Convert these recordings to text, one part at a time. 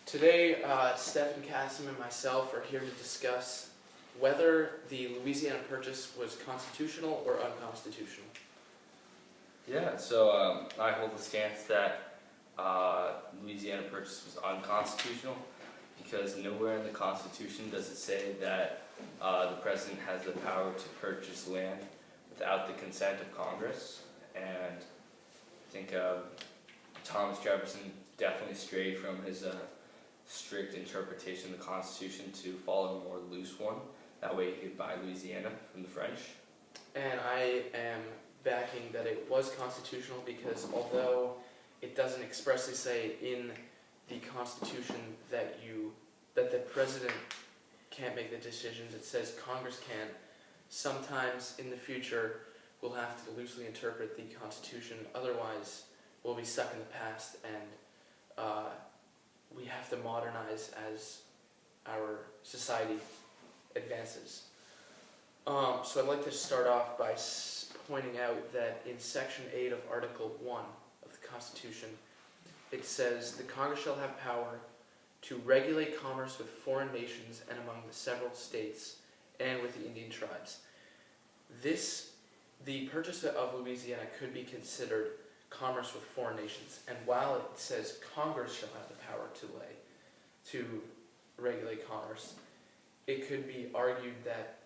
Today, Stephen Cassim and myself are here to discuss whether the Louisiana Purchase was constitutional or unconstitutional. Yeah, so I hold the stance that Louisiana Purchase was unconstitutional because nowhere in the Constitution does it say that the President has the power to purchase land without the consent of Congress. And I think Thomas Jefferson definitely strayed from his strict interpretation of the Constitution to follow a more loose one. That way he could buy Louisiana from the French. And I am backing that it was constitutional because although it doesn't expressly say in the Constitution that the President can't make the decisions, it says Congress can. Sometimes in the future we'll have to loosely interpret the Constitution, otherwise we'll be stuck in the past and we have to modernize as our society advances. So I'd like to start off by pointing out that in Section 8 of Article 1 of the Constitution, it says, "The Congress shall have power to regulate commerce with foreign nations and among the several states and with the Indian tribes." The purchase of Louisiana could be considered commerce with foreign nations, and while it says Congress shall have the power to regulate commerce, it could be argued that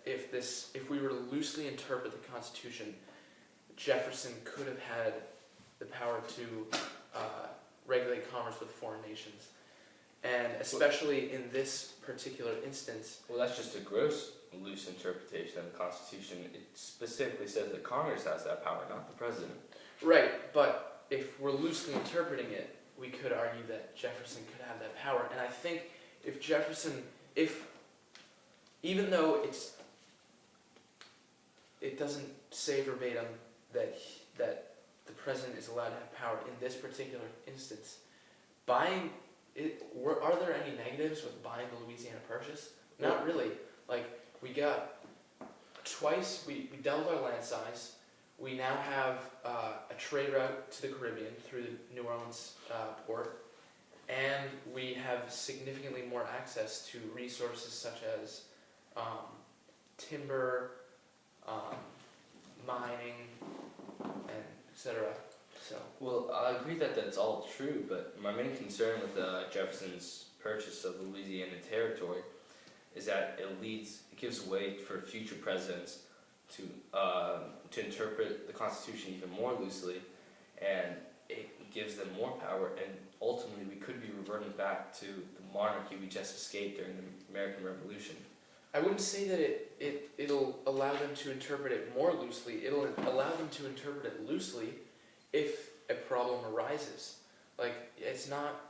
if we were to loosely interpret the Constitution, Jefferson could have had the power to regulate commerce with foreign nations, and especially in this particular instance. Well, that's just a gross loose interpretation of the Constitution. It specifically says that Congress has that power, not the President. Right, but if we're loosely interpreting it, we could argue that Jefferson could have that power. And I think if even though it doesn't say verbatim that the President is allowed to have power in this particular instance, are there any negatives with buying the Louisiana Purchase? Not really. Like, we got twice, we doubled our land size. We now have a trade route to the Caribbean through the New Orleans port, and we have significantly more access to resources such as timber, mining, and etc. So, well, I agree that that's all true, but my main concern with Jefferson's purchase of the Louisiana territory is that it gives way for future presidents to interpret the Constitution even more loosely, and it gives them more power, and ultimately we could be reverting back to the monarchy we just escaped during the American Revolution. I wouldn't say that it'll allow them to interpret it more loosely. It'll allow them to interpret it loosely if a problem arises. Like, it's not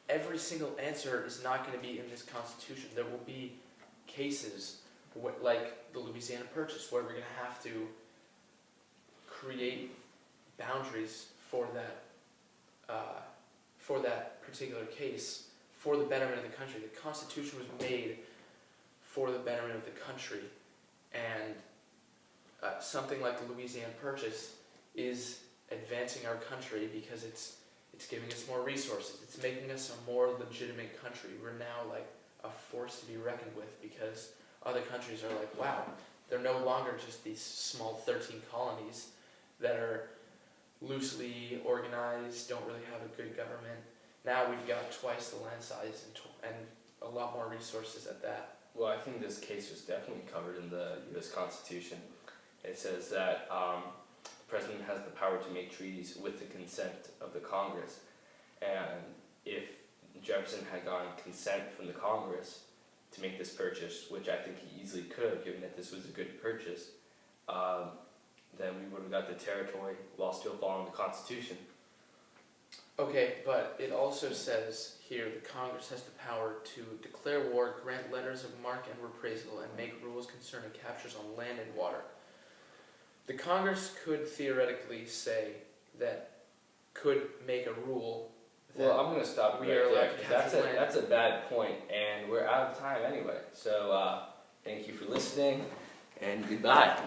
every single answer is not going to be in this Constitution. There will be cases like the Louisiana Purchase where we're going to have to create boundaries for that particular case for the betterment of the country. The Constitution was made for the betterment of the country, and something like the Louisiana Purchase is advancing our country because it's giving us more resources. It's making us a more legitimate country. We're now like a force to be reckoned with because other countries are like, wow, they're no longer just these small 13 colonies that are loosely organized, don't really have a good government. Now we've got twice the land size and a lot more resources at that. Well, I think this case was definitely covered in the U.S. Constitution. It says that the President has the power to make treaties with the consent of the Congress. And if Jefferson had gotten consent from the Congress to make this purchase, which I think he easily could have, given that this was a good purchase, then we would have got the territory while still following the Constitution. Okay, but it also says here the Congress has the power to declare war, grant letters of marque and reprisal, and make rules concerning captures on land and water. The Congress could theoretically could make a rule that well, I'm going to stop we right are allowed there, to 'cause capture land. that's a bad point, and we're out of time anyway. So thank you for listening, and goodbye.